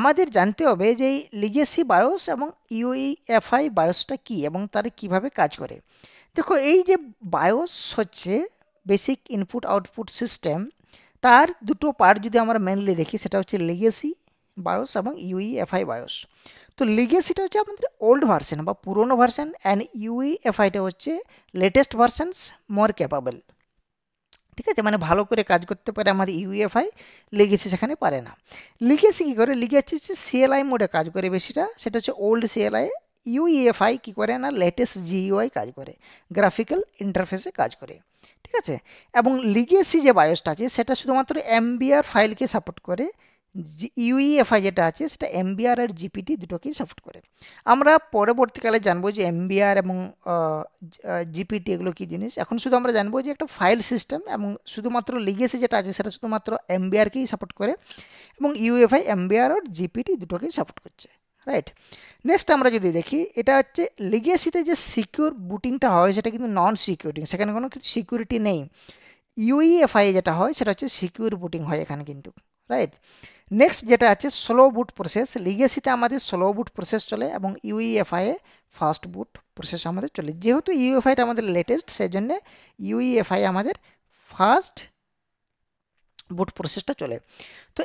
আমাদের জানতে হবে যে এই লিগেসি বায়োস এবং ইউইএফআই বায়োসটা কি এবং তারা কিভাবে কাজ করে। দেখো এই যে বায়োস হচ্ছে বেসিক ইনপুট আউটপুট সিস্টেম, তার দুটো পার্ট যদি আমরা মেনলি দেখি সেটা হচ্ছে লিগেসি বায়োস এবং ইউইএফআই বায়োস। তো লিগেসিটা হচ্ছে আমাদের ওল্ড ভার্সন বা পুরোনো ভার্সন, অ্যান্ড ইউইএফআইটা হচ্ছে লেটেস্ট ভার্সনস, মোর ক্যাপাবল। ঠিক আছে, মানে ভালো করে কাজ করতে পারে আমাদের ইউইএফআই, লিগেসি সেখানে পারে না। লিগেসি কি করে, লিগেসি হচ্ছে সিএলআই মোডে কাজ করে বেশিটা, সেটা হচ্ছে ওল্ড সিএলআই। ইউইএফআই কি করে না, লেটেস্ট জিইউআই কাজ করে, গ্রাফিক্যাল ইন্টারফেসে কাজ করে। ঠিক আছে, এবং লিগেসি যে বায়োসটা আছে সেটা শুধুমাত্র এমবিআর ফাইলকে সাপোর্ট করে। ইউইএফআই যেটা আছে সেটা এমবিআর আর জিপিটি দুটোকেই সাপোর্ট করে। আমরা পরবর্তীকালে জানবো যে এমবিআর এবং জিপিটি এগুলো কি জিনিস। এখন শুধু আমরা জানবো যে একটা ফাইল সিস্টেম, এবং শুধুমাত্র লিগেসি যেটা আছে সেটা শুধুমাত্র এমবিআরকেই সাপোর্ট করে, এবং ইউএফআই এমবিআর আর জিপিটি দুটোকেই সাপোর্ট করছে। রাইট। নেক্সট আমরা যদি দেখি, এটা হচ্ছে লিগেসিতে যে সিকিউর বুটিংটা হয় সেটা কিন্তু নন সিকিউরিং, সেখানে কোনো কিছু সিকিউরিটি নেই। ইউইএফআই যেটা হয় সেটা হচ্ছে সিকিউর বুটিং হয় এখানে কিন্তু। রাইট। নেক্সট যেটা আছে স্লো বুট প্রসেস, লিগেসিতে আমাদের স্লো বুট প্রসেস চলে এবং ইউইএফআই এ ফাস্ট বুট প্রসেস আমাদের চলে। যেহেতু ইউইএফআইটা আমাদের লেটেস্ট, সেই জন্য ইউইএফআই আমাদের ফাস্ট বুট প্রসেসটা চলে। তো